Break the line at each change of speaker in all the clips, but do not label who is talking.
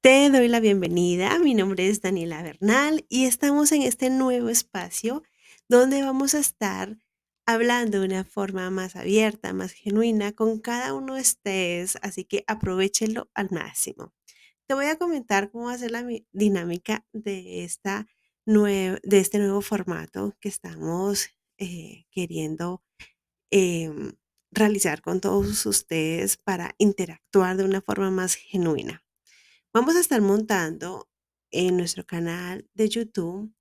Te doy la bienvenida. Mi nombre es Daniela Bernal y estamos en este nuevo espacio donde vamos a estar hablando de una forma más abierta, más genuina con cada uno de ustedes, así que aprovechenlo al máximo. Te voy a comentar cómo va a ser la dinámica de, de este nuevo formato que estamos queriendo em, realizar con todos ustedes para interactuar de una forma más genuina. Vamos a estar montando en nuestro canal de YouTube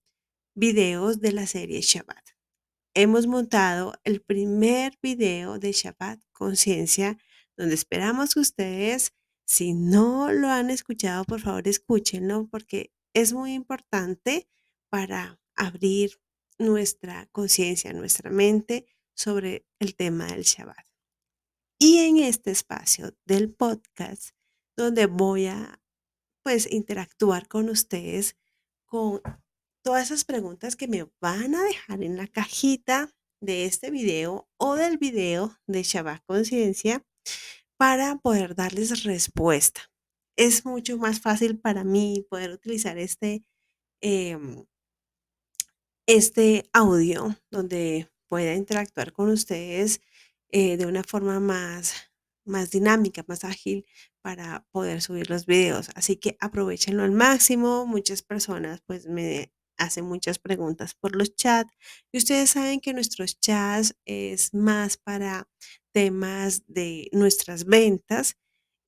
videos de la serie Shabbat. Hemos montado el primer video de Shabbat Conciencia, donde esperamos que ustedes, si no lo han escuchado, por favor escúchenlo, porque es muy importante para abrir nuestra conciencia, nuestra mente sobre el tema del Shabbat. Y en este espacio del podcast, donde voy a pues interactuar con ustedes con todas esas preguntas que me van a dejar en la cajita de este video o del video de Shabbat Conciencia para poder darles respuesta. Es mucho más fácil para mí poder utilizar em, este audio donde pueda interactuar con ustedes de una forma más dinámica, más ágil para poder subir los videos. Así que aprovechenlo al máximo. Muchas personas pues me hacen muchas preguntas por los chats y ustedes saben que nuestros chats es más para temas de nuestras ventas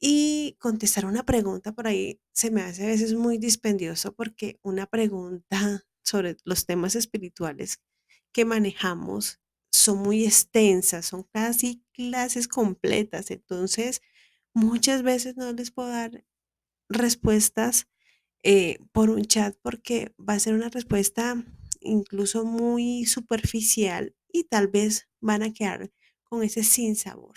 y contestar una pregunta por ahí se me hace a veces muy dispendioso porque una pregunta sobre los temas espirituales que manejamos son muy extensas, son casi clases completas. Entonces, muchas veces no les puedo dar respuestas por un chat porque va a ser una respuesta incluso muy superficial y tal vez van a quedar con ese sinsabor.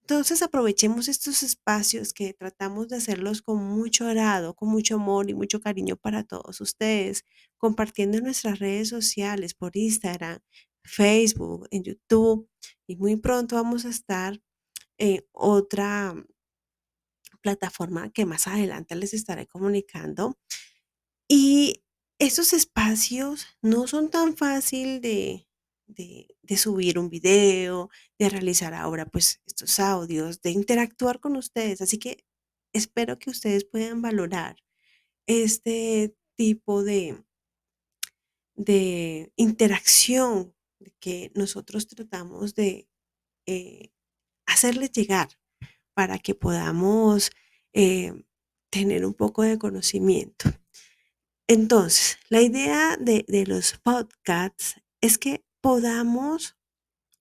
Entonces aprovechemos estos espacios que tratamos de hacerlos con mucho agrado, con mucho amor y mucho cariño para todos ustedes, compartiendo en nuestras redes sociales, por Instagram, Facebook, en YouTube. Y muy pronto vamos a estar en otra plataforma que más adelante les estaré comunicando. Y esos espacios no son tan fácil de subir un video, de realizar ahora pues estos audios, de interactuar con ustedes. Así que espero que ustedes puedan valorar este tipo de interacción que nosotros tratamos de eh, hacerles llegar para que podamos eh, tener un poco de conocimiento. Entonces, la idea de los podcasts es que podamos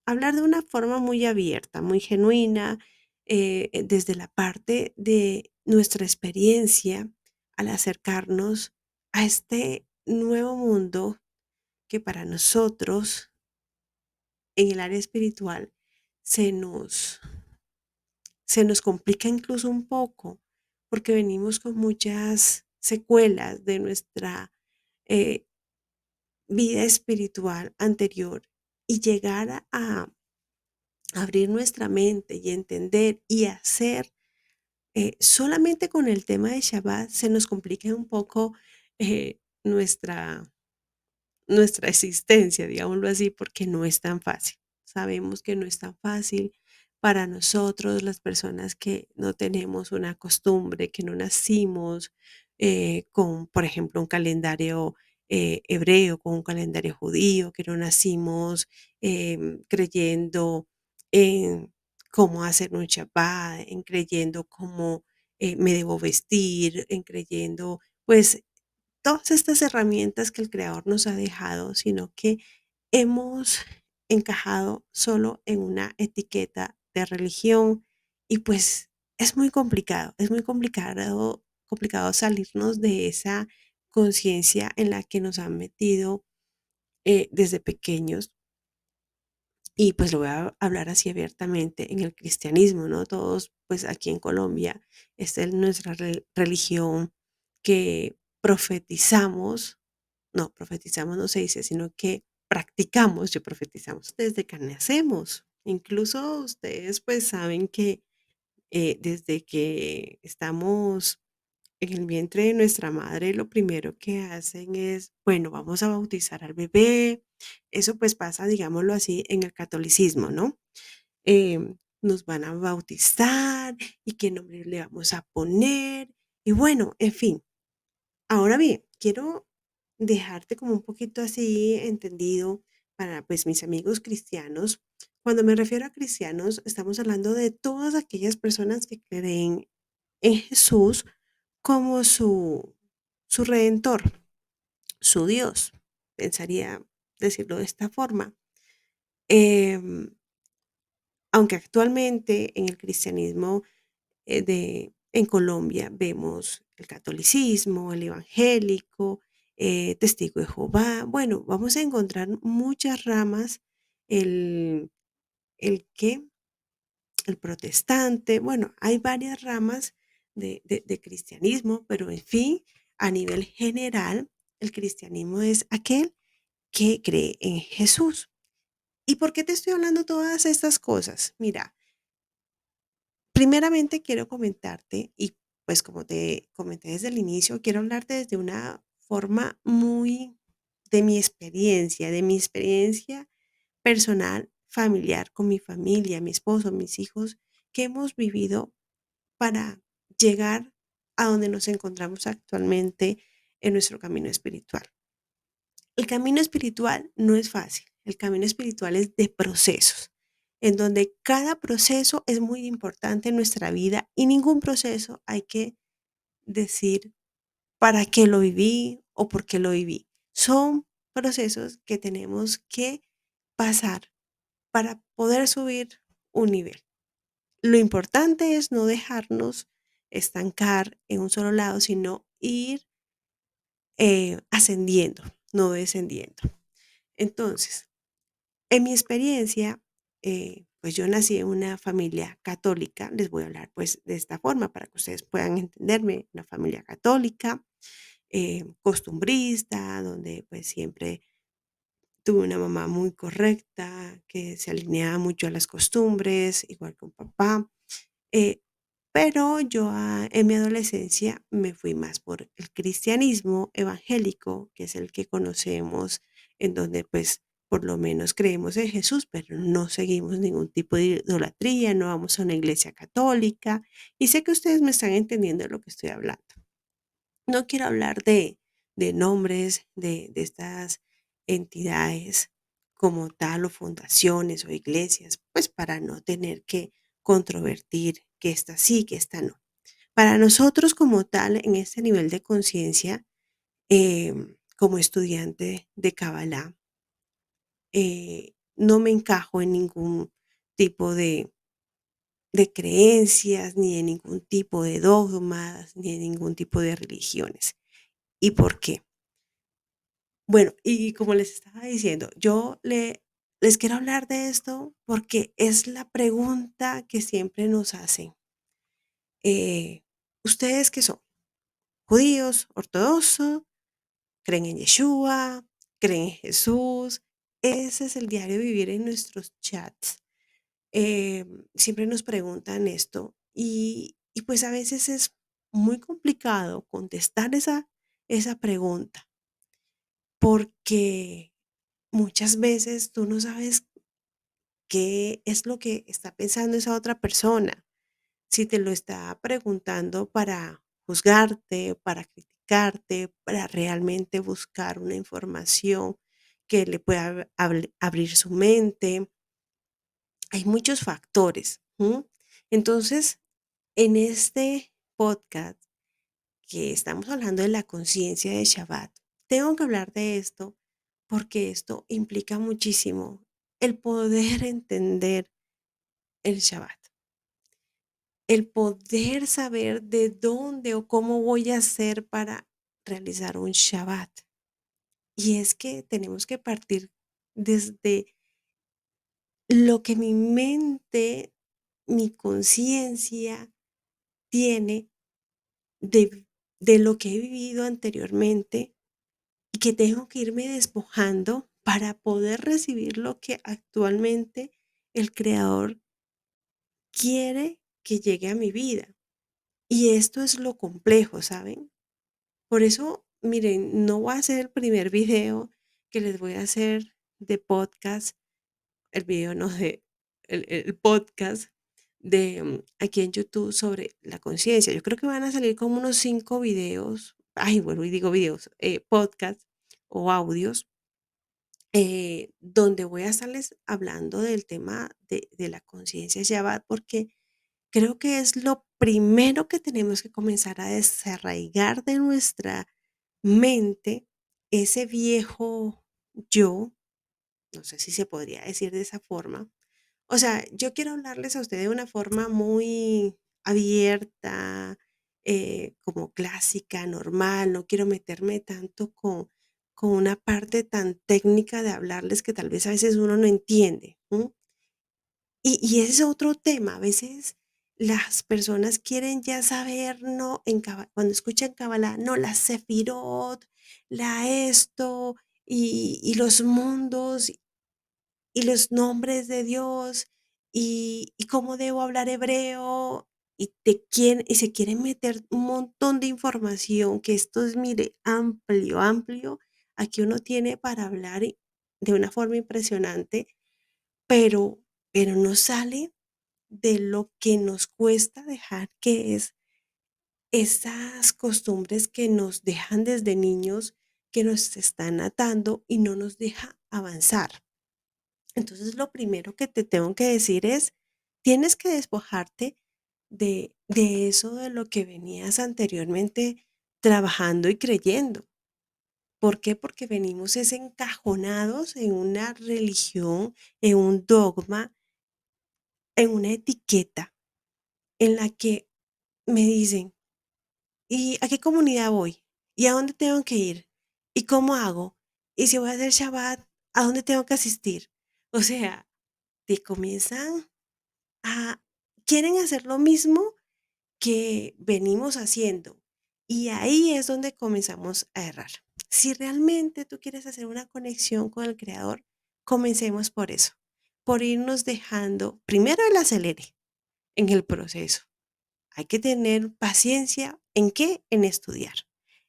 hablar de una forma muy abierta, muy genuina, desde la parte de nuestra experiencia al acercarnos a este nuevo mundo que para nosotros en el área espiritual se nos, se nos complica incluso un poco porque venimos con muchas secuelas de nuestra eh, vida espiritual anterior y llegar a abrir nuestra mente y entender y hacer solamente con el tema de Shabbat se nos complica un poco nuestra, nuestra existencia, digámoslo así, porque no es tan fácil. Sabemos que no es tan fácil para nosotros, las personas que no tenemos una costumbre, que no nacimos con, por ejemplo, un calendario hebreo, con un calendario judío, que no nacimos creyendo en cómo hacer un Shabbat, en creyendo cómo me debo vestir, en creyendo, pues, todas estas herramientas que el creador nos ha dejado, sino que hemos encajado solo en una etiqueta de religión y pues es muy complicado, complicado salirnos de esa conciencia en la que nos han metido desde pequeños. Y pues lo voy a hablar así abiertamente en el cristianismo, ¿no? Todos, pues aquí en Colombia, esta es nuestra religión que profetizamos, no, profetizamos no se dice, sino que practicamos, yo profetizamos desde que nacemos. Incluso ustedes pues saben que desde que estamos en el vientre de nuestra madre, lo primero que hacen es, bueno, vamos a bautizar al bebé. Eso pues pasa, digámoslo así, en el catolicismo, ¿no? Nos van a bautizar y qué nombre le vamos a poner. Y bueno, en fin. Ahora bien, quiero dejarte como un poquito así entendido para pues mis amigos cristianos. Cuando me refiero a cristianos, estamos hablando de todas aquellas personas que creen en Jesús como su redentor, su Dios. Pensaría decirlo de esta forma. Em, Aunque actualmente en el cristianismo en Colombia vemos el catolicismo, el evangélico, testigo de Jehová. Bueno, vamos a encontrar muchas ramas, el, el que, el protestante, bueno, hay varias ramas de cristianismo, pero en fin, a nivel general, el cristianismo es aquel que cree en Jesús. ¿Y por qué te estoy hablando todas estas cosas? Mira, primeramente quiero comentarte, y pues como te comenté desde el inicio, quiero hablarte desde una forma muy de mi experiencia personal, familiar, con mi familia, mi esposo, mis hijos, que hemos vivido para llegar a donde nos encontramos actualmente en nuestro camino espiritual. El camino espiritual no es fácil, el camino espiritual es de procesos, en donde cada proceso es muy importante en nuestra vida y ningún proceso hay que decir para qué lo viví o por qué lo viví. Son procesos que tenemos que pasar para poder subir un nivel. Lo importante es no dejarnos estancar en un solo lado, sino ir ascendiendo, no descendiendo. Entonces, en mi experiencia, pues yo nací en una familia católica, les voy a hablar pues de esta forma para que ustedes puedan entenderme, una familia católica, costumbrista, donde pues siempre tuve una mamá muy correcta, que se alineaba mucho a las costumbres, igual que un papá. eh, pero yo en mi adolescencia me fui más por el cristianismo evangélico, que es el que conocemos, en donde pues por lo menos creemos en Jesús, pero no seguimos ningún tipo de idolatría, no vamos a una iglesia católica. Y sé que ustedes me están entendiendo de lo que estoy hablando. No quiero hablar de nombres de estas entidades como tal o fundaciones o iglesias, pues para no tener que controvertir que esta sí, que esta no. Para nosotros como tal, en este nivel de conciencia, como estudiante de Kabbalah, no me encajo en ningún tipo de creencias, ni en ningún tipo de dogmas, ni en ningún tipo de religiones. ¿Y por qué? Bueno, y como les estaba diciendo, les quiero hablar de esto porque es la pregunta que siempre nos hacen. Eh, ¿Ustedes qué son? ¿Judíos, ortodoxos? ¿Creen en Yeshua? ¿Creen en Jesús? Ese es el diario vivir en nuestros chats. Siempre nos preguntan esto y pues a veces es muy complicado contestar esa pregunta porque muchas veces tú no sabes qué es lo que está pensando esa otra persona. Si te lo está preguntando para juzgarte, para criticarte, para realmente buscar una información que le pueda abrir su mente. Hay muchos factores. ¿M? Entonces, en este podcast que estamos hablando de la conciencia de Shabbat, tengo que hablar de esto porque esto implica muchísimo el poder entender el Shabbat, el poder saber de dónde o cómo voy a hacer para realizar un Shabbat. Y es que tenemos que partir desde lo que mi mente, mi conciencia tiene de, de lo que he vivido anteriormente y que tengo que irme despojando para poder recibir lo que actualmente el Creador quiere que llegue a mi vida. Y esto es lo complejo, ¿saben? Por eso, miren, no voy a hacer el primer video que les voy a hacer de podcast, el video no de, el podcast de aquí en YouTube sobre la conciencia. Yo creo que van a salir como unos 5 videos, ay, bueno, y digo videos, podcast o audios, donde voy a estarles hablando del tema de la conciencia Shabbat, porque creo que es lo primero que tenemos que comenzar a desarraigar de nuestra mente, ese viejo yo, no sé si se podría decir de esa forma. O sea, yo quiero hablarles a ustedes de una forma muy abierta, como clásica, normal, no quiero meterme tanto con una parte tan técnica de hablarles que tal vez a veces uno no entiende. Y ese es otro tema. A veces las personas quieren ya saber, ¿no? Cuando escuchan Kabbalah, no, la Sefirot, la esto, y los mundos, y los nombres de Dios, y cómo debo hablar hebreo, y se quieren meter un montón de información, que esto es, mire, amplio, amplio. Aquí uno tiene para hablar de una forma impresionante, pero, pero no sale de lo que nos cuesta dejar, que es esas costumbres que nos dejan desde niños, que nos están atando y no nos deja avanzar. Entonces, lo primero que te tengo que decir es, tienes que despojarte de eso de lo que venías anteriormente trabajando y creyendo. ¿Por qué? Porque venimos es encajonados en una religión, en un dogma, en una etiqueta en la que me dicen, ¿y a qué comunidad voy? ¿Y a dónde tengo que ir? ¿Y cómo hago? ¿Y si voy a hacer Shabbat, a dónde tengo que asistir? O sea, te comienzan a, quieren hacer lo mismo que venimos haciendo. Y ahí es donde comenzamos a errar. Si realmente tú quieres hacer una conexión con el Creador, comencemos por eso, por irnos dejando primero el acelere en el proceso. Hay que tener paciencia. ¿En qué? En estudiar.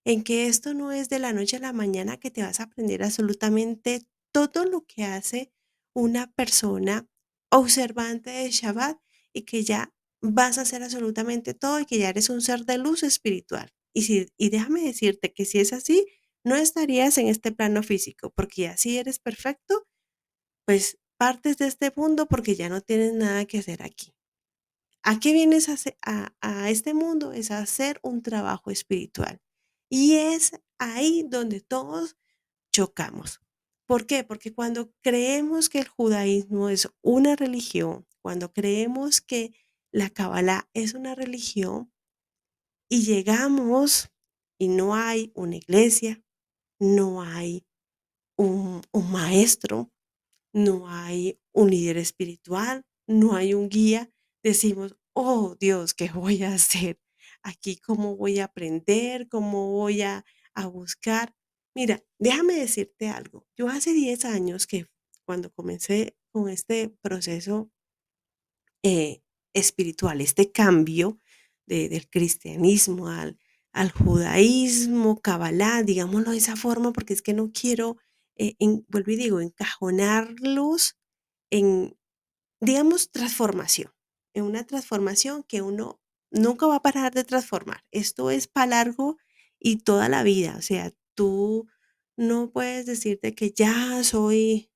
En que esto no es de la noche a la mañana que te vas a aprender absolutamente todo lo que hace una persona observante de Shabbat, y que ya vas a hacer absolutamente todo y que ya eres un ser de luz espiritual. Y déjame decirte que si es así, no estarías en este plano físico, porque ya si eres perfecto, pues partes de este mundo porque ya no tienes nada que hacer aquí. ¿A qué vienes a este mundo? Es a hacer un trabajo espiritual. Y es ahí donde todos chocamos. ¿Por qué? Porque cuando creemos que el judaísmo es una religión, cuando creemos que la Kabbalah es una religión, y llegamos y no hay una iglesia, no hay un maestro, no hay un líder espiritual, no hay un guía, decimos, oh Dios, ¿qué voy a hacer aquí? ¿Cómo voy a aprender? ¿Cómo voy a buscar? Mira, déjame decirte algo. Yo hace 10 años que cuando comencé con este proceso eh, espiritual, este cambio del cristianismo al judaísmo, Kabbalah, digámoslo de esa forma, porque es que no quiero, vuelvo y digo, encajonarlos en, digamos, transformación, en una transformación que uno nunca va a parar de transformar. Esto es para largo y toda la vida. O sea, tú no puedes decirte que ya soy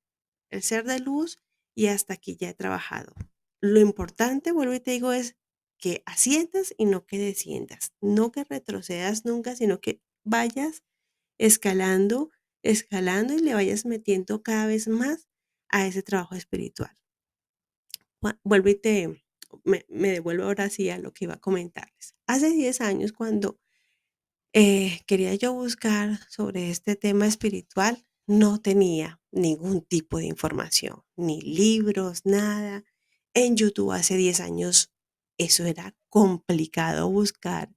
el ser de luz y hasta aquí ya he trabajado. Lo importante, vuelvo y te digo, es que asciendas y no que desciendas, no que retrocedas nunca, sino que vayas escalando, escalando y le vayas metiendo cada vez más a ese trabajo espiritual. Vuelvo y me devuelvo ahora sí a lo que iba a comentarles. Hace 10 años, cuando quería yo buscar sobre este tema espiritual, no tenía ningún tipo de información, ni libros, nada. En YouTube hace 10 años eso era complicado buscar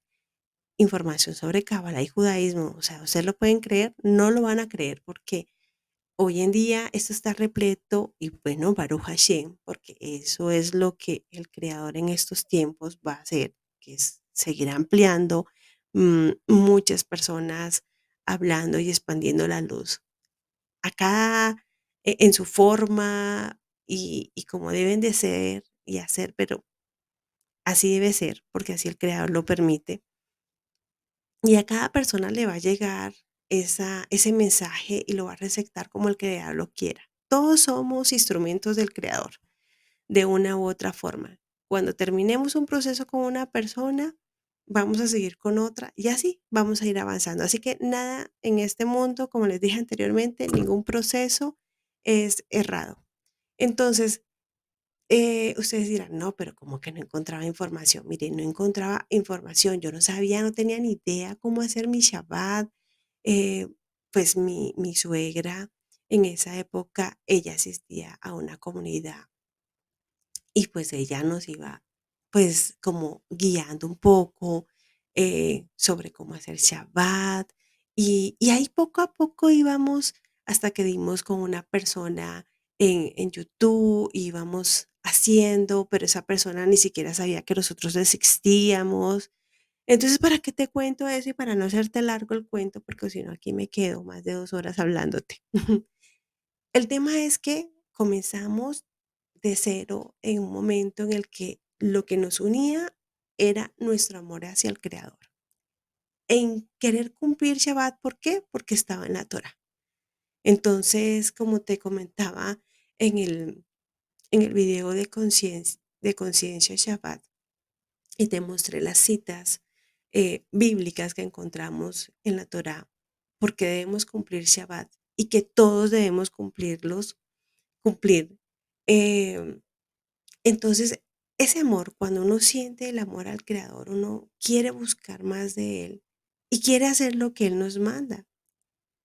información sobre Cábala y judaísmo. O sea, ustedes lo pueden creer, no lo van a creer, porque hoy en día esto está repleto y bueno, Baruch Hashem, porque eso es lo que el creador en estos tiempos va a hacer, que es seguir ampliando, muchas personas hablando y expandiendo la luz a cada en su forma y como deben de ser y hacer, pero así debe ser, porque así el creador lo permite. Y a cada persona le va a llegar ese mensaje y lo va a receptar como el creador lo quiera. Todos somos instrumentos del creador, de una u otra forma. Cuando terminemos un proceso con una persona, vamos a seguir con otra y así vamos a ir avanzando. Así que nada en este mundo, como les dije anteriormente, ningún proceso es errado. Entonces, ustedes dirán, no, pero como que no encontraba información. Mire, no encontraba información. Yo no sabía, no tenía ni idea cómo hacer mi Shabbat. Eh, pues mi suegra en esa época, ella asistía a una comunidad y pues ella nos iba pues como guiando un poco sobre cómo hacer Shabbat y ahí poco a poco íbamos hasta que dimos con una persona en YouTube, íbamos haciendo, pero esa persona ni siquiera sabía que nosotros existíamos. Entonces, ¿para qué te cuento eso? Y para no hacerte largo el cuento, porque si no aquí me quedo más de 2 horas hablándote. El tema es que comenzamos de cero en un momento en el que lo que nos unía era nuestro amor hacia el Creador. En querer cumplir Shabbat, ¿por qué? Porque estaba en la Torah. Entonces, como te comentaba en el video de conciencia Shabbat, y te mostré las citas bíblicas que encontramos en la Torah, porque debemos cumplir Shabbat y que todos debemos cumplir. Em, entonces, ese amor, cuando uno siente el amor al Creador, uno quiere buscar más de Él y quiere hacer lo que Él nos manda.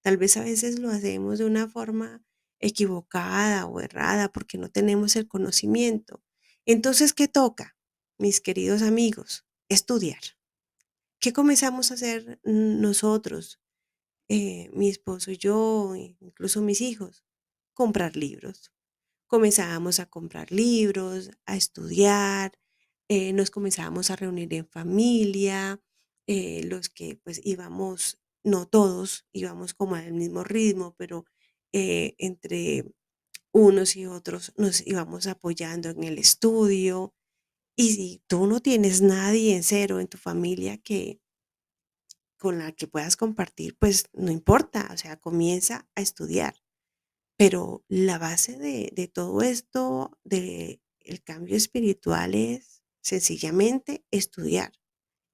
Tal vez a veces lo hacemos de una forma equivocada o errada porque no tenemos el conocimiento. Entonces, ¿qué toca, mis queridos amigos? Estudiar. ¿Qué comenzamos a hacer nosotros, mi esposo y yo, incluso mis hijos? Comprar libros. Comenzábamos a comprar libros, a estudiar, nos comenzábamos a reunir en familia, los que pues íbamos, no todos íbamos como al mismo ritmo, pero entre unos y otros nos íbamos apoyando en el estudio. Y si tú no tienes nadie en cero en tu familia que con la que puedas compartir, pues no importa, o sea, comienza a estudiar. Pero la base de todo esto, de el cambio espiritual es sencillamente estudiar.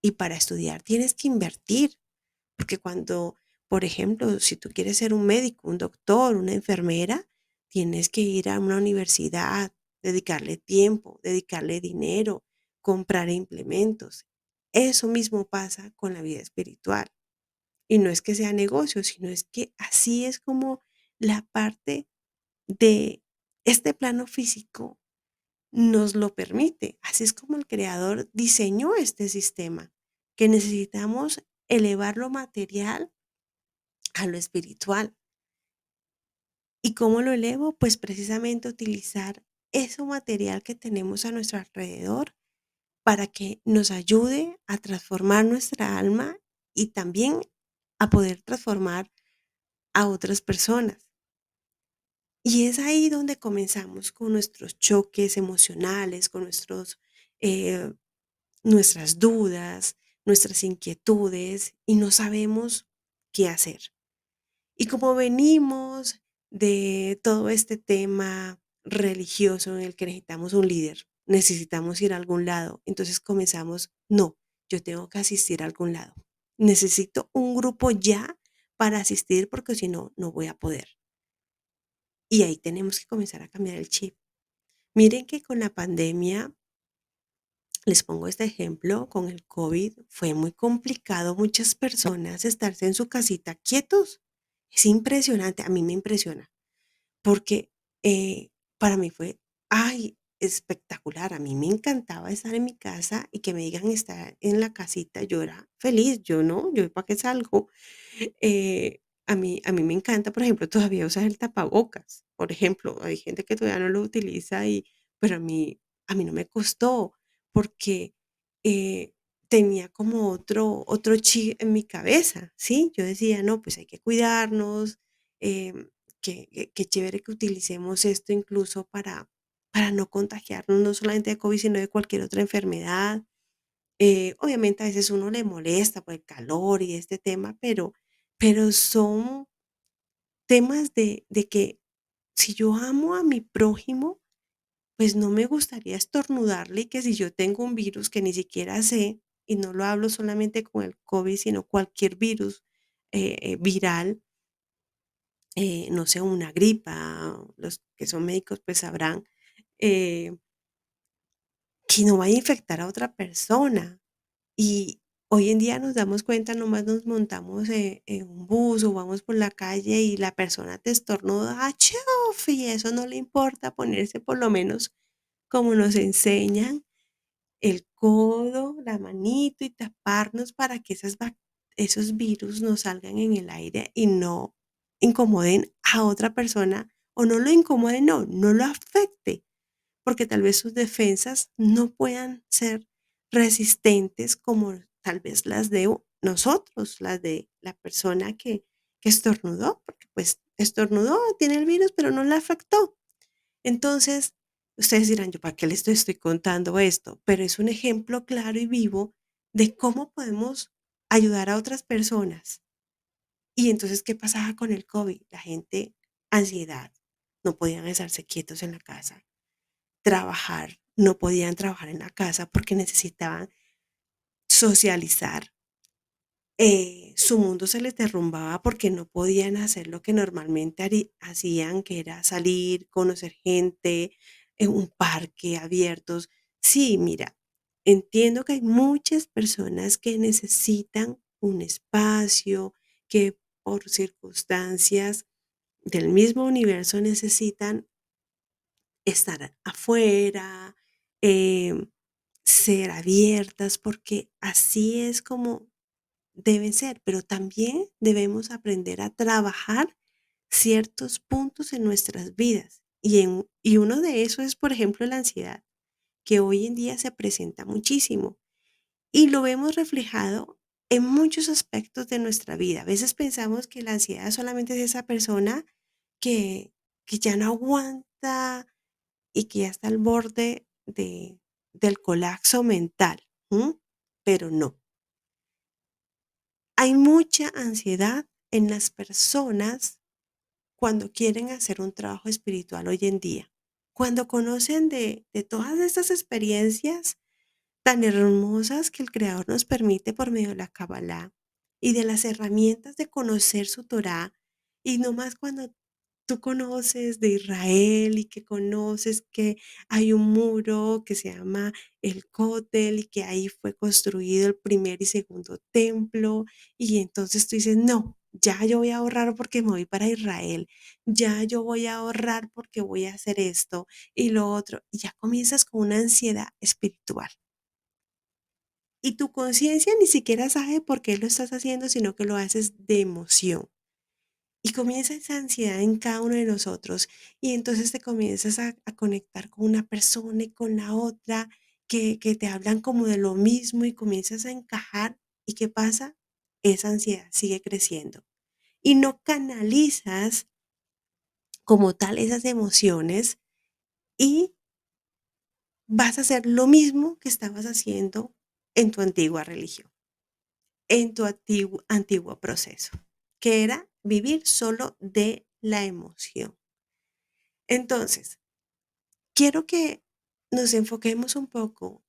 Y para estudiar tienes que invertir, porque cuando, por ejemplo, si tú quieres ser un médico, un doctor, una enfermera, tienes que ir a una universidad, dedicarle tiempo, dedicarle dinero, comprar implementos. Eso mismo pasa con la vida espiritual. Y no es que sea negocio, sino es que así es como la parte de este plano físico nos lo permite. Así es como el creador diseñó este sistema, que necesitamos elevar lo material a lo espiritual. ¿Y cómo lo elevo? Pues precisamente utilizar ese material que tenemos a nuestro alrededor para que nos ayude a transformar nuestra alma y también a poder transformar a otras personas. Y es ahí donde comenzamos con nuestros choques emocionales, con eh, nuestras dudas, nuestras inquietudes y no sabemos qué hacer. Y como venimos de todo este tema religioso en el que necesitamos un líder, necesitamos ir a algún lado, entonces comenzamos, no, yo tengo que asistir a algún lado. Necesito un grupo ya para asistir porque si no, no voy a poder. Y ahí tenemos que comenzar a cambiar el chip. Miren que con la pandemia, les pongo este ejemplo, con el COVID fue muy complicado muchas personas estarse en su casita quietos. Es impresionante, a mí me impresiona, porque para mí fue, ay, espectacular. A mí me encantaba estar en mi casa y que me digan estar en la casita. Yo era feliz, yo no, yo para qué salgo. A mí me encanta, por ejemplo, todavía usar el tapabocas. Por ejemplo, hay gente que todavía no lo utiliza pero a mí no me costó porque eh, tenía como otro chip en mi cabeza, ¿sí? Yo decía, no, pues hay que cuidarnos, qué chévere que utilicemos esto incluso para no contagiarnos no solamente de COVID, sino de cualquier otra enfermedad. Obviamente a veces uno le molesta por el calor y este tema, pero son temas de que si yo amo a mi prójimo, pues no me gustaría estornudarle y que si yo tengo un virus que ni siquiera sé, y no lo hablo solamente con el COVID, sino cualquier virus viral, no sé, una gripa, los que son médicos pues sabrán, eh, que no vaya a infectar a otra persona. Y hoy en día nos damos cuenta, nomás nos montamos en un bus o vamos por la calle y la persona te estornuda, ¡achuf! Y eso no le importa ponerse por lo menos como nos enseñan el codo, la manito y taparnos para que esos virus no salgan en el aire y no incomoden a otra persona o no lo incomoden, no lo afecte, porque tal vez sus defensas no puedan ser resistentes como tal vez las de nosotros, las de la persona que estornudó, porque pues estornudó, tiene el virus, pero no le afectó. Entonces, ustedes dirán, yo, ¿para qué les estoy contando esto? Pero es un ejemplo claro y vivo de cómo podemos ayudar a otras personas. Y entonces, ¿qué pasaba con el COVID? La gente, ansiedad, no podían estarse quietos en la casa, trabajar, no podían trabajar en la casa porque necesitaban socializar, su mundo se les derrumbaba porque no podían hacer lo que normalmente hacían, que era salir, conocer gente, en un parque abiertos. Sí, mira, entiendo que hay muchas personas que necesitan un espacio, que por circunstancias del mismo universo necesitan estar afuera, em, ser abiertas, porque así es como deben ser, pero también debemos aprender a trabajar ciertos puntos en nuestras vidas. Y uno de esos es, por ejemplo, la ansiedad, que hoy en día se presenta muchísimo y lo vemos reflejado en muchos aspectos de nuestra vida. A veces pensamos que la ansiedad solamente es esa persona que, que ya no aguanta y que ya está al borde del colapso mental. ¿M? Pero no. Hay mucha ansiedad en las personas cuando quieren hacer un trabajo espiritual hoy en día. Cuando conocen de todas estas experiencias tan hermosas que el Creador nos permite por medio de la Kabbalah y de las herramientas de conocer su Torá, y no más cuando tú conoces de Israel y que conoces que hay un muro que se llama el Kotel y que ahí fue construido el primer y segundo templo, y entonces tú dices, no, ya yo voy a ahorrar porque me voy para Israel, ya yo voy a ahorrar porque voy a hacer esto y lo otro, y ya comienzas con una ansiedad espiritual. Y tu conciencia ni siquiera sabe por qué lo estás haciendo, sino que lo haces de emoción. Y comienza esa ansiedad en cada uno de nosotros. Y entonces te comienzas a conectar con una persona y con la otra, que te hablan como de lo mismo y comienzas a encajar. ¿Y qué pasa? Esa ansiedad sigue creciendo. Y no canalizas como tal esas emociones y vas a hacer lo mismo que estabas haciendo en tu antigua religión, en tu antiguo proceso, que era vivir solo de la emoción. Entonces, quiero que nos enfoquemos un poco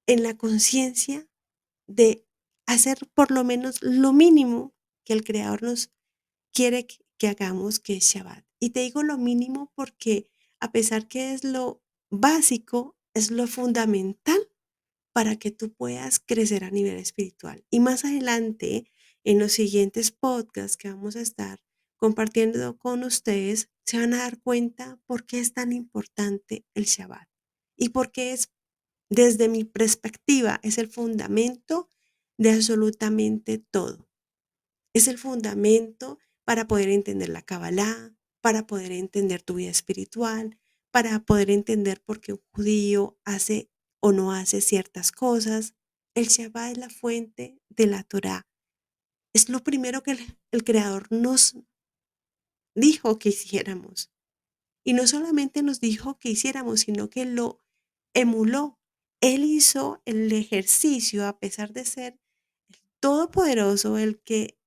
en la conciencia de hacer por lo menos lo mínimo que el Creador nos quiere que hagamos, que es Shabbat. Y te digo lo mínimo porque a pesar que es lo básico, es lo fundamental para que tú puedas crecer a nivel espiritual. Y más adelante, en los siguientes podcasts que vamos a estar compartiendo con ustedes, se van a dar cuenta por qué es tan importante el Shabbat y por qué es, desde mi perspectiva, es el fundamento de absolutamente todo. Es el fundamento para poder entender la Kabbalah, para poder entender tu vida espiritual, para poder entender por qué un judío hace o no hace ciertas cosas. El Shabbat es la fuente de la Torá. Es lo primero que el Creador nos dijo que hiciéramos. Y no solamente nos dijo que hiciéramos, sino que lo emuló. Él hizo el ejercicio a pesar de ser el todopoderoso, el que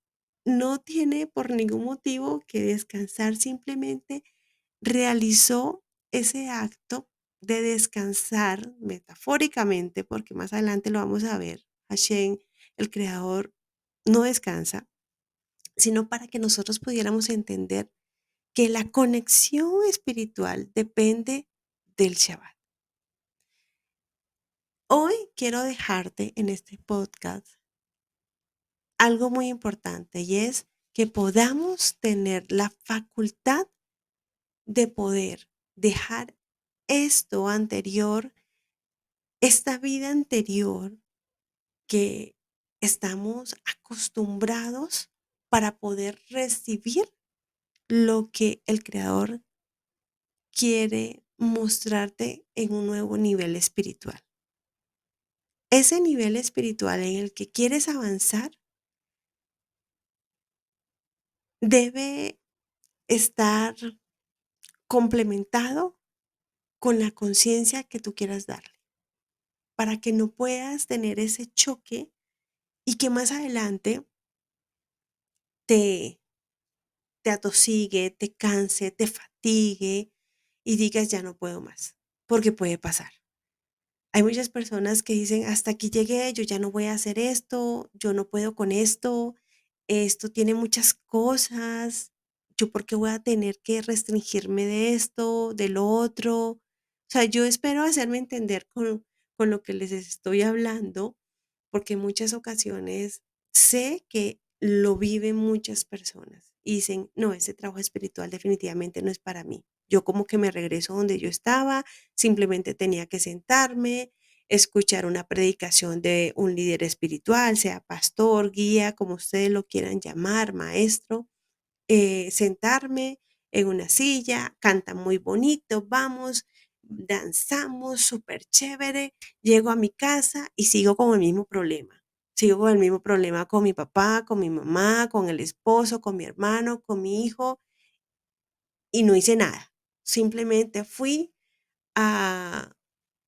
no tiene por ningún motivo que descansar, simplemente realizó ese acto de descansar metafóricamente, porque más adelante lo vamos a ver. Hashem, el creador, no descansa, sino para que nosotros pudiéramos entender que la conexión espiritual depende del Shabbat. Hoy quiero dejarte en este podcast algo muy importante y es que podamos tener la facultad de poder dejar esto anterior, esta vida anterior que estamos acostumbrados para poder recibir lo que el Creador quiere mostrarte en un nuevo nivel espiritual. Ese nivel espiritual en el que quieres avanzar debe estar complementado con la conciencia que tú quieras darle, para que no puedas tener ese choque y que más adelante te, te atosigue, te canse, te fatigue y digas ya no puedo más, porque puede pasar. Hay muchas personas que dicen, hasta aquí llegué, yo ya no voy a hacer esto, yo no puedo con esto tiene muchas cosas, yo por qué voy a tener que restringirme de esto, de lo otro. O sea, yo espero hacerme entender con lo que les estoy hablando, porque en muchas ocasiones sé que lo viven muchas personas y dicen, no, ese trabajo espiritual definitivamente no es para mí. Yo como que me regreso donde yo estaba, simplemente tenía que sentarme, escuchar una predicación de un líder espiritual, sea pastor, guía, como ustedes lo quieran llamar, maestro, sentarme en una silla, canta muy bonito, vamos, danzamos, súper chévere, llego a mi casa y sigo con el mismo problema. Sigo con el mismo problema con mi papá, con mi mamá, con el esposo, con mi hermano, con mi hijo y no hice nada. Simplemente fui a,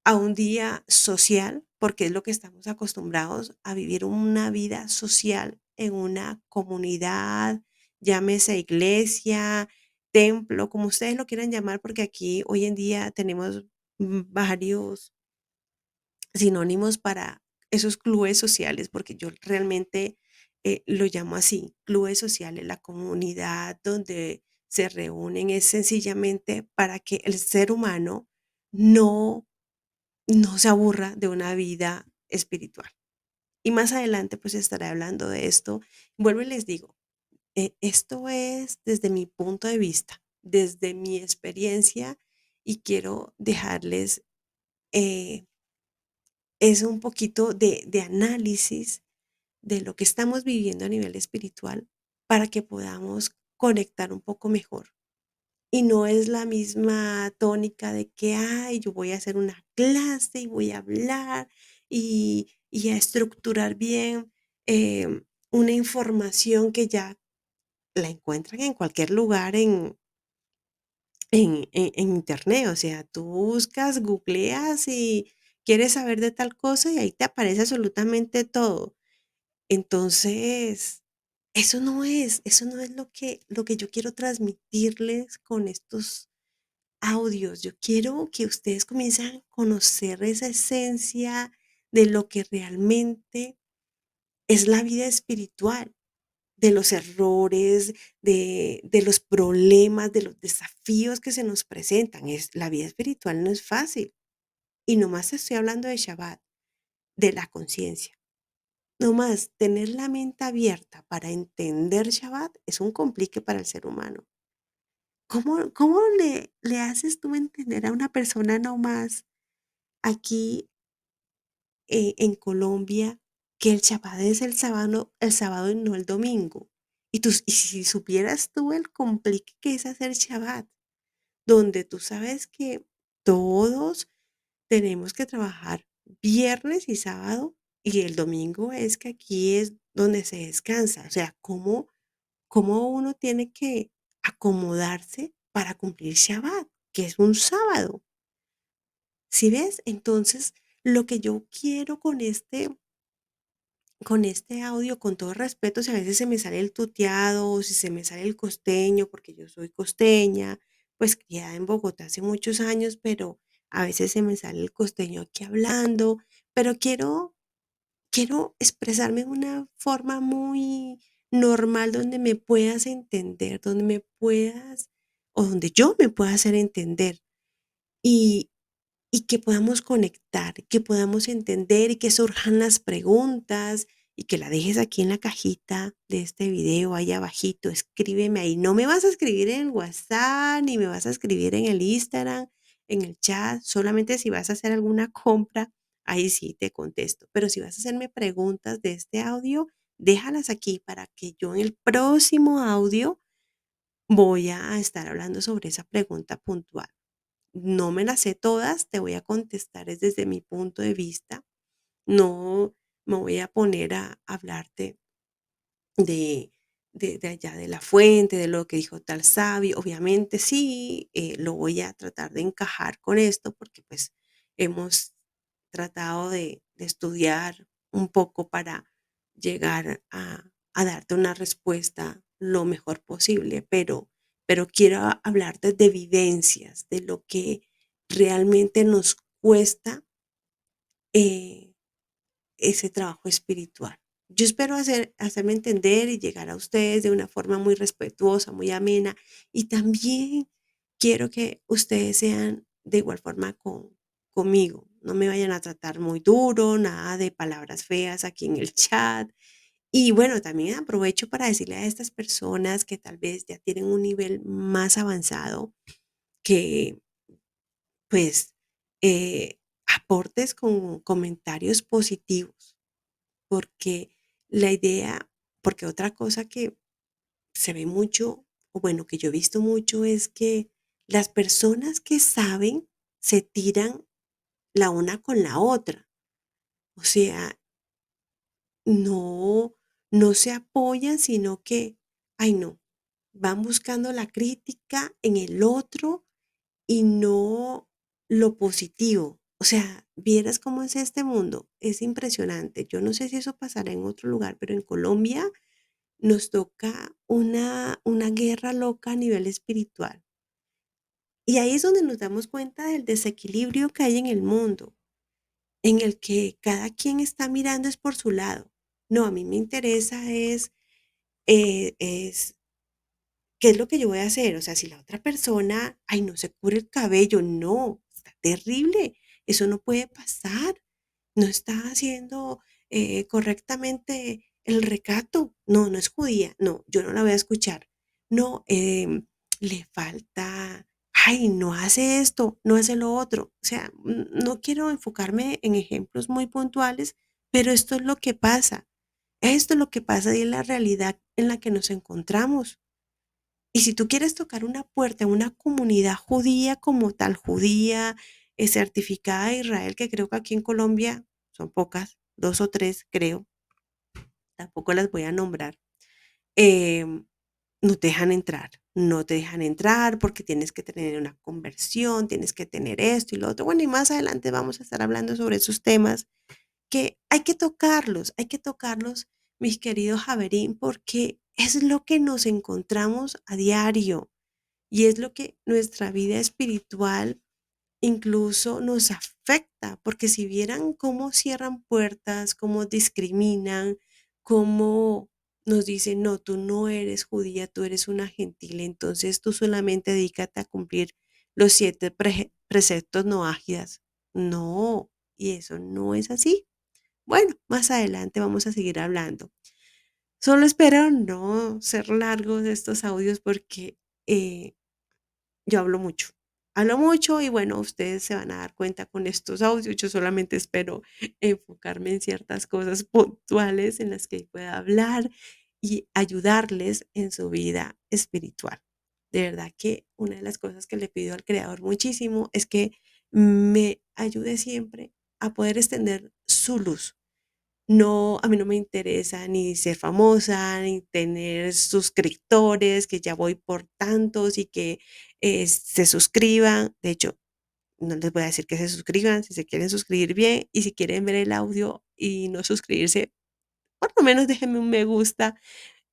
a un día social, porque es lo que estamos acostumbrados a vivir una vida social en una comunidad, llámese iglesia, templo, como ustedes lo quieran llamar, porque aquí hoy en día tenemos varios sinónimos para esos clubes sociales, porque yo realmente lo llamo así, clubes sociales, la comunidad donde se reúnen es sencillamente para que el ser humano no no se aburra de una vida espiritual. Y más adelante pues estaré hablando de esto. Vuelvo y les digo, esto es desde mi punto de vista, desde mi experiencia y quiero dejarles eh, es un poquito de análisis de lo que estamos viviendo a nivel espiritual para que podamos conectar un poco mejor. Y no es la misma tónica de que, ay, yo voy a hacer una clase y voy a hablar y a estructurar bien una información que ya la encuentran en cualquier lugar en internet. O sea, tú buscas, googleas y quieres saber de tal cosa y ahí te aparece absolutamente todo. Entonces, eso no es lo que yo quiero transmitirles con estos audios. Yo quiero que ustedes comiencen a conocer esa esencia de lo que realmente es la vida espiritual, de los errores, de los problemas, de los desafíos que se nos presentan. La vida espiritual no es fácil. Y nomás estoy hablando de Shabbat, de la conciencia. Nomás tener la mente abierta para entender Shabbat es un complique para el ser humano. ¿Cómo le haces tú entender a una persona nomás aquí en Colombia que el Shabbat es el sábado y no el domingo? Y si supieras tú el complique que es hacer Shabbat, donde tú sabes que todos tenemos que trabajar viernes y sábado y el domingo es que aquí es donde se descansa. O sea, cómo uno tiene que acomodarse para cumplir Shabbat, que es un sábado. ¿Sí ves? Entonces, lo que yo quiero con este audio, con todo respeto, si a veces se me sale el tuteado, o si se me sale el costeño, porque yo soy costeña, pues criada en Bogotá hace muchos años, pero a veces se me sale el costeño aquí hablando, pero quiero expresarme de una forma muy normal donde me puedas entender, donde me puedas, o donde yo me pueda hacer entender. Y, y que podamos conectar, que podamos entender y que surjan las preguntas y que la dejes aquí en la cajita de este video, ahí abajito, escríbeme ahí. No me vas a escribir en el WhatsApp, ni me vas a escribir en el Instagram, en el chat, solamente si vas a hacer alguna compra, ahí sí te contesto. Pero si vas a hacerme preguntas de este audio, déjalas aquí para que yo en el próximo audio voy a estar hablando sobre esa pregunta puntual. No me las sé todas, te voy a contestar es desde mi punto de vista. No me voy a poner a hablarte de, de allá de la fuente, de lo que dijo tal sabio. Obviamente sí, lo voy a tratar de encajar con esto porque pues hemos tratado de estudiar un poco para llegar a darte una respuesta lo mejor posible, pero quiero hablarte de vivencias, de lo que realmente nos cuesta eh, ese trabajo espiritual. Yo espero hacerme entender y llegar a ustedes de una forma muy respetuosa, muy amena. Y también quiero que ustedes sean de igual forma conmigo. No me vayan a tratar muy duro, nada de palabras feas aquí en el chat. Y bueno, también aprovecho para decirle a estas personas que tal vez ya tienen un nivel más avanzado, que pues aportes con comentarios positivos porque la idea, porque otra cosa que se ve mucho, o bueno, que yo he visto mucho, es que las personas que saben se tiran la una con la otra. O sea, no, no se apoyan, sino que, ay no, van buscando la crítica en el otro y no lo positivo. O sea, vieras cómo es este mundo. Es impresionante. Yo no sé si eso pasará en otro lugar, pero en Colombia nos toca una guerra loca a nivel espiritual. Y ahí es donde nos damos cuenta del desequilibrio que hay en el mundo, en el que cada quien está mirando es por su lado. No, a mí me interesa es ¿qué es lo que yo voy a hacer? O sea, si la otra persona, ay, no se cubre el cabello, no, está terrible, eso no puede pasar, no está haciendo correctamente el recato, no, no es judía, no, yo no la voy a escuchar, no, le falta, ay, no hace esto, no hace lo otro, o sea, no quiero enfocarme en ejemplos muy puntuales, pero esto es lo que pasa, esto es lo que pasa y es la realidad en la que nos encontramos. Y si tú quieres tocar una puerta en una comunidad judía como tal, judía, certificada de Israel, que creo que aquí en Colombia son pocas, dos o tres creo, tampoco las voy a nombrar, em, no te dejan entrar, no te dejan entrar porque tienes que tener una conversión, tienes que tener esto y lo otro. Bueno, y más adelante vamos a estar hablando sobre esos temas que hay que tocarlos, mis queridos Javerín, porque es lo que nos encontramos a diario. Y es lo que nuestra vida espiritual incluso nos afecta, porque si vieran cómo cierran puertas, cómo discriminan, cómo nos dicen, no, tú no eres judía, tú eres una gentil, entonces tú solamente dedícate a cumplir los 7 preceptos no ágidas. No, y eso no es así. Bueno, más adelante vamos a seguir hablando. Solo espero no ser largos estos audios porque eh, yo hablo mucho y bueno, ustedes se van a dar cuenta con estos audios. Yo solamente espero enfocarme en ciertas cosas puntuales en las que pueda hablar y ayudarles en su vida espiritual. De verdad que una de las cosas que le pido al Creador muchísimo es que me ayude siempre a poder extender su luz, No, a mí no me interesa ni ser famosa, ni tener suscriptores, que ya voy por tantos y que se suscriban. De hecho, no les voy a decir que se suscriban, si se quieren suscribir bien y si quieren ver el audio y no suscribirse, por lo menos déjenme un me gusta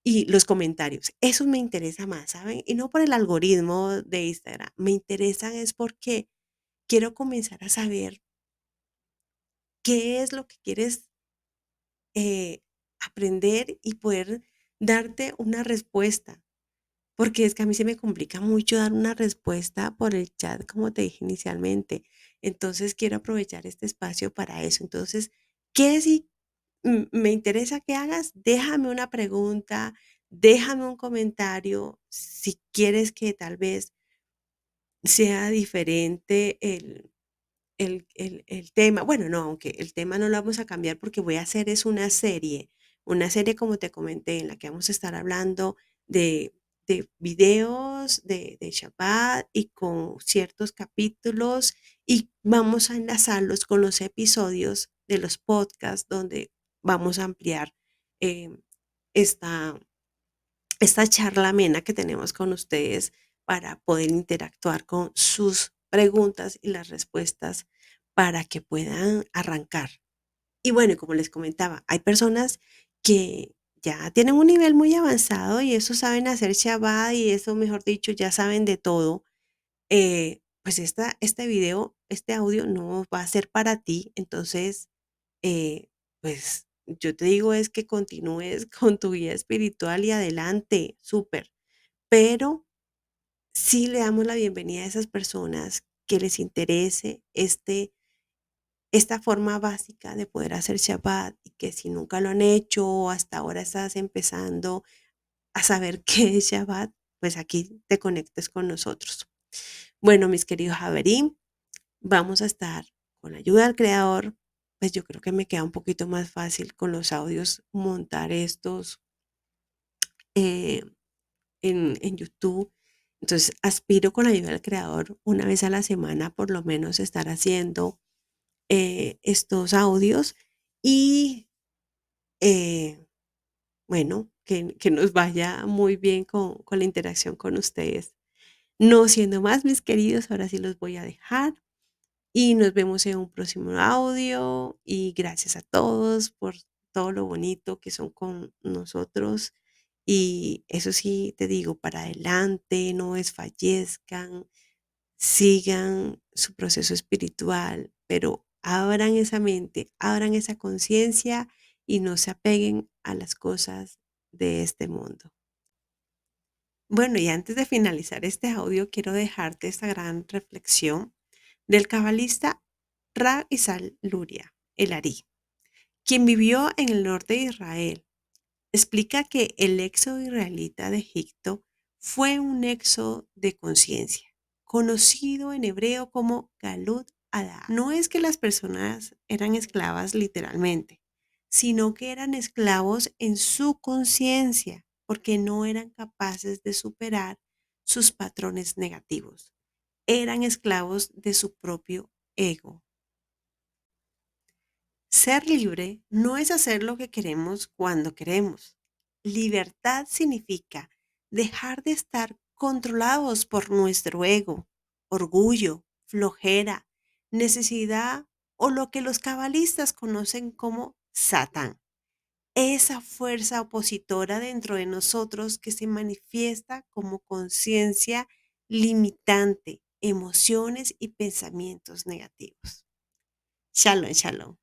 y los comentarios. Eso me interesa más, ¿saben? Y no por el algoritmo de Instagram, me interesan es porque quiero comenzar a saber qué es lo que quieres eh, aprender y poder darte una respuesta. Porque es que a mí se me complica mucho dar una respuesta por el chat, como te dije inicialmente. Entonces quiero aprovechar este espacio para eso. Entonces, ¿qué si me interesa que hagas? Déjame una pregunta, déjame un comentario. Si quieres que tal vez sea diferente el tema, bueno, no, aunque el tema no lo vamos a cambiar porque voy a hacer es una serie como te comenté, en la que vamos a estar hablando de, de videos de Shabbat y con ciertos capítulos y vamos a enlazarlos con los episodios de los podcasts donde vamos a ampliar eh, esta, esta charla amena que tenemos con ustedes para poder interactuar con sus preguntas y las respuestas para que puedan arrancar. Y bueno, como les comentaba, hay personas que ya tienen un nivel muy avanzado y eso saben hacer Shabbat y eso, mejor dicho, ya saben de todo. Pues este video, este audio no va a ser para ti. Entonces, pues yo te digo es que continúes con tu vida espiritual y adelante, súper. Pero sí le damos la bienvenida a esas personas que les interese esta forma básica de poder hacer Shabbat y que si nunca lo han hecho o hasta ahora estás empezando a saber qué es Shabbat, pues aquí te conectes con nosotros. Bueno, mis queridos Haverim, vamos a estar con la ayuda del creador. Pues yo creo que me queda un poquito más fácil con los audios montar estos eh, en YouTube. Entonces, aspiro con la ayuda del creador una vez a la semana, por lo menos, estar haciendo estos audios y, eh, bueno, que nos vaya muy bien con la interacción con ustedes. No siendo más, mis queridos, ahora sí los voy a dejar y nos vemos en un próximo audio y gracias a todos por todo lo bonito que son con nosotros y eso sí te digo, para adelante, no desfallezcan, sigan su proceso espiritual, pero abran esa mente, abran esa conciencia y no se apeguen a las cosas de este mundo. Bueno, y antes de finalizar este audio, quiero dejarte esta gran reflexión del cabalista Ra Isal Luria, el Ari, quien vivió en el norte de Israel. Explica que el éxodo israelita de Egipto fue un éxodo de conciencia, conocido en hebreo como Galut Ada. No es que las personas eran esclavas literalmente, sino que eran esclavos en su conciencia, porque no eran capaces de superar sus patrones negativos. Eran esclavos de su propio ego. Ser libre no es hacer lo que queremos cuando queremos. Libertad significa dejar de estar controlados por nuestro ego, orgullo, flojera, necesidad o lo que los cabalistas conocen como Satán. Esa fuerza opositora dentro de nosotros que se manifiesta como conciencia limitante, emociones y pensamientos negativos. Shalom, shalom.